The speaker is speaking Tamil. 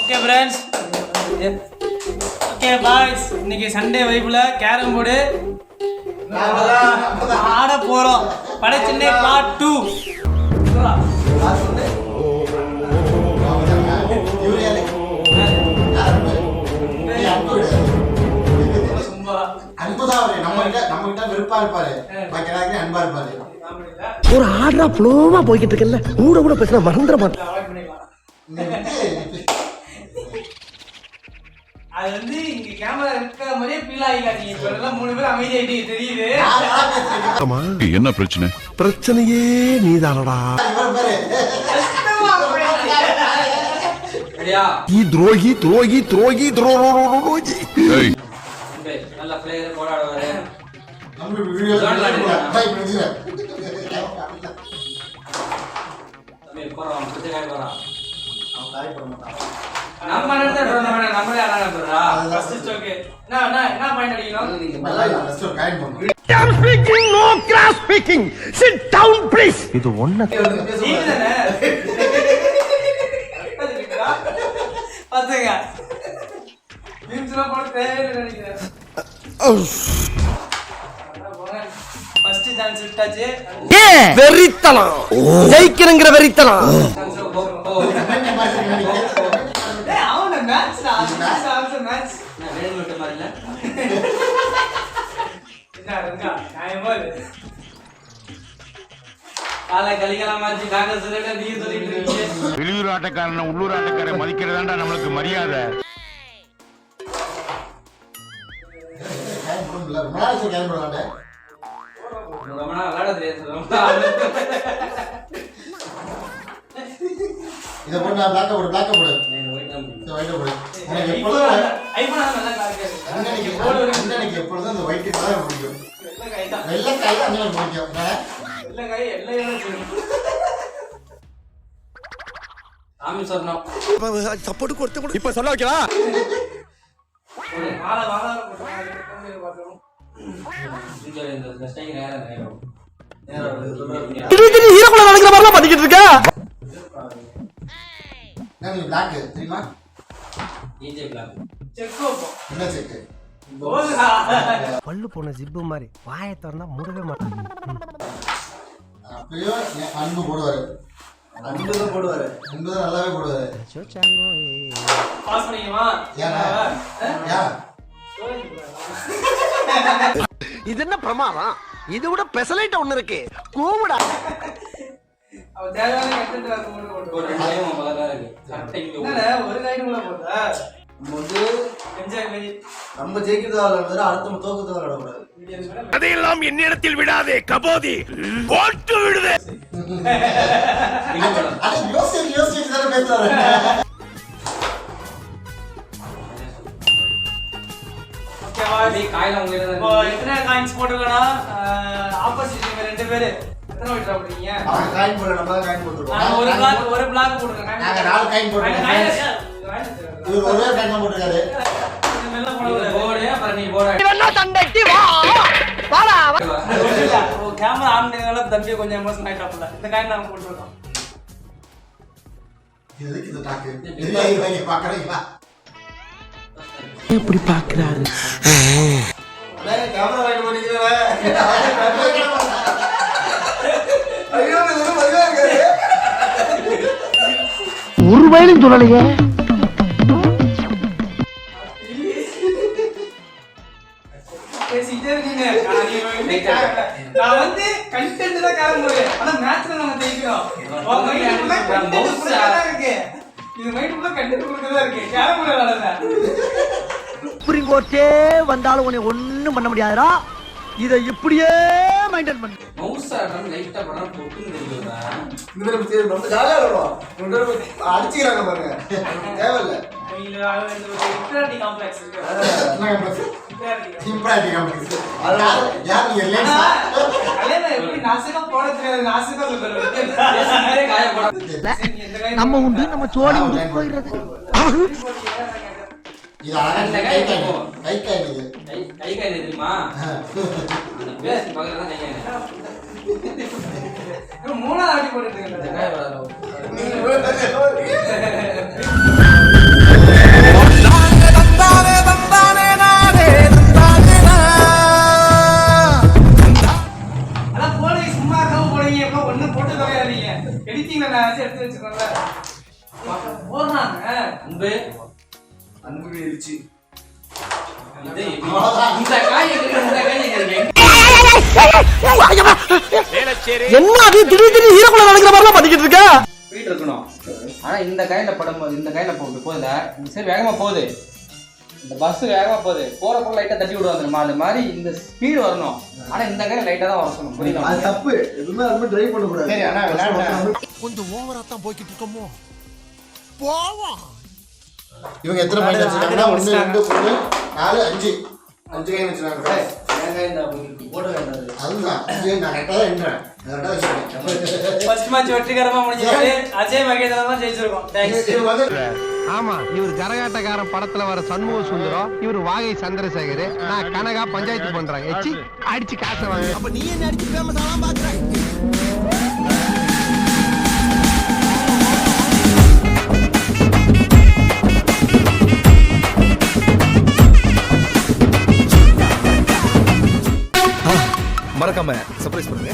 ஓகே ஃப்ரெண்ட்ஸ், ஓகே பாய்ஸ், இன்னைக்கு சண்டே வைப்ல கேரம் போர்டு ஆட போறோம். படைச்சென்னை பார்ட் 2. ஒரு ஆர்டரா ஃப்ளோவா போய்கிட்டு இருக்கல, கூட கூட பேசினா மறந்துட மாட்டேன். அது வந்து இங்க கேமரா இருக்கிற மாதிரியே ஃபீல் ஆகிக்காதீங்க. இப்ப எல்லாம் 3 பேர் அமைதியாயிட்டு தெரியுது. என்ன பிரச்சனை? பிரச்சனையே நீதானடா. துரோகி துரோகி துரோகி துரோகி. நல்ல பிளேயர் போராடுவாரு. நம்ம நடந்த டோர்னமென்ட் நம்மளே ஆடறோம்டா. ஃபர்ஸ்ட் ஸ்ட்ரோக் என்ன பாயிண்ட் அடிக்கணும்? I am speaking, no cross speaking. Sit down please. இது ஒண்ணு நீதானே பாத்துங்க. மீம்ஸ்ல போட தேவையில்லை நினைக்கிறேன். ஃபர்ஸ்ட் சான்ஸ் விட்டாச்சு. வெறித்தனம், ஜெயிக்கிறங்கற வெறித்தனம். டேய் அவன மேட்ச்டா, ஆல்சோ மேட்ச். நான் வேற விட்ட மாதிரி இல்ல. என்ன ரங்கா நாயமோல் காலை கலிகலா மாதிரி காங்கிரஸ் சொல்லிட்டு நீங்க சொல்லிட்டு இருக்கீங்க. வெளியூர் ஆட்டக்காரனை உள்ளூர் ஆட்டக்காரரை மதிக்கிறதாண்டா நம்மளுக்கு மரியாதை. இத போடு, நான் பிளாக் போடு, பிளாக் போடு. இந்த ஒயிட் போடு. எனக்கு எப்பொழுதும் ஐபோன் நல்லா கார்க்கு. எனக்கு எப்பொழுதும் அந்த ஒயிட் கலர் பிடிக்கும். வெள்ளை காய் தான் எனக்கு பிடிக்கும். வெள்ளை காய் எல்லையோட சொல்லுங்க. சாமி சொன்னோம். சப்போர்ட் கொடுத்து இப்ப சொல்ல வைக்கவா? மாலை போட்டு பாத்துறோம். இங்க இந்த ஸ்டைல் நேரா இது ஹீரோக்குள்ள நடக்கிற மாதிரிலாம் பண்ணிக்கிட்டு இருக்க. நான் பிளாக் தெரியுமா? DJ black. செக்கோ என்ன செக்? போலா. பல்லு போன ஜிப்பு மாதிரி வாயை திறந்தா மூடவே மாட்டாங்க. அப்படியே அன்பு போடுவாரு. அன்பு தான் போடுவாரு. அன்பு தான் நல்லாவே போடுவாரு. பாஸ் பண்ணிக்கமா? யா. இது என்ன பிரமாதம்? இது விட பெசலைட் ஒண்ணு இருக்கு. கூவுடா. அவ தேவையான கண்டென்ட் போட்டு ஒரு டைம் முதல்ல இருக்கு. கரெக்ட்டா இங்க ஒரு கைடு கூட போட்டா வந்து என்ஜாய் பண்ணி நம்ம ஜெயிக்கிறதா இல்ல அடுத்த தோக்கறதா விடக்கூடாது. அதையெல்லாம் என்னிடத்தில் விடாதே கபோதி, போட்டு விடுதே. அது யோசிச்சு தான பேசுறாரு. ஓகேவா? காயில உங்களுக்கு இப்போ எத்தனை காயின்ஸ் போட்டுக்கனா? ஆப்போசிட் நீங்க ரெண்டு பேர் எத்தனை விட்றா போடுறீங்க? அவங்க காயின் போடுற, நம்ம தான் காயின் போட்டுறோம். நான் ஒரு பிளாக் போடுறேன். நாங்க 4 காயின் போட்டுறோம். இவர் ஒரே காயின் போட்டுறாரு. மெல்ல போடுங்க. அப்புறம் நீ போடு. இவனா தண்டைக்கு வா. வாடா. ஓ கேமரா ஆன் பண்ணனால தம்பி கொஞ்சம் எமோஷன் ஆயிட்டாப்ல. இந்த காயின் நாம போட்டுறோம். எதுக்கு இந்த டாக்கு? இங்க பாக்குறீங்களா? எப்படி பாக்குறாரு? அட கேமரா வாங்கி போறீங்களா? ஐயோ இது மரியாதை இருக்காது. ஒரு வயலும் சொல்லலையே. பேசிட்டே இருக்கீங்க. நான் வந்து கண்டென்ட் தான் கேரம் போறேன். ஆனா மேட்ச்ல நாம ஜெயிக்கிறோம். உங்க மைண்ட்ல கண்டென்ட் புரியல இருக்கு. இது மைண்ட்ல கண்டென்ட் புரியல இருக்கு. கேரம் போற வேலைல. சுப்ரீம் கோர்ட்டே வந்தாலும் உன்னை ஒண்ணும் பண்ண முடியாதுடா. இத இப்படியே மெயின்டைன் பண்ணு. மவுஸ் ஆட்டம் லைட்டா பண்ற பொட்டுன்னு தெரியுதா? இந்த நம்ம சரி ரொம்ப ஜாலியா இருக்கும். ரெண்டு பேரும் அடிச்சிராங்க பாருங்க. தேவையில்ல. இல்ல அது இன்ஃபினிட்டி காம்ப்ளெக்ஸ் இருக்கு. Infinity complex. அதனால யார் நீங்க லேன்ஸ் கல்யாண எப்படி நாசகா போட தெரியாது. நாசகா சொல்றது. காய போட. நம்ம உண்டு நம்ம சோடி உண்டு போயிடுறது. இது அழகா கை காய் இது. கை காய் தெரியுமா? அந்த பேஸ் பக்கத்துல கை காய். மூணாவது ஆட்டி போட்டுட்டு இருக்கேன். அன்பு அன்பு எழுச்சி. இது இந்த காய் எங்க இருக்கு? இந்த காய் எங்க இருக்கு? என்ன அது திடீர்னு ஹீரோக்குள்ள நடக்கிற மாதிரிலாம் பண்ணிக்கிட்டு இருக்க? ஸ்பீட் இருக்கணும். ஆனா இந்த கையில படும்போது இந்த கையில போகுதுல இந்த சைடு வேகமா போகுது. இந்த பஸ் வேகமா போகுது. போறப்ப லைட்டா தட்டி விடுவாங்க தெரியுமா? அது மாதிரி இந்த ஸ்பீடு வரணும். ஆனா இந்த கையில லைட்டா தான் வரணும். புரியுதா? அது தப்பு. எப்பவுமே அது மாதிரி டிரைவ் பண்ண கூடாது. சரி அண்ணா விளையாடுறேன். கொஞ்சம் ஓவரா தான் போய்கிட்டு இருக்கோமோ. போவா. இவங்க எத்தனை பாயிண்ட் வச்சிருக்காங்கன்னா 1 2 3 4 5 5 கை வச்சிருக்காங்க. அதுதான் நான் கரெக்டாக தான் என்றேன். கரெக்டாக வச்சிருக்கேன். ஃபர்ஸ்ட் மேட்ச் வெற்றிகரமா முடிஞ்சிருச்சு. அஜய் மகேந்திரன் தான் ஜெயிச்சிருக்கோம். தேங்க்ஸ். இது வந்து ஆமா இவர் கரகாட்டக்காரன் படத்துல வர சண்முக சுந்தரம், இவர் வாகை சந்திரசேகர், நான் கனகா பஞ்சாயத்து பண்றேன். எச்சி அடிச்சு காசை வாங்க. அப்ப நீ என்ன அடிச்சு ஃபேமஸ் ஆலாம் பாக்குற? மறக்காம சர்ப்ரைஸ் பண்ணுங்க.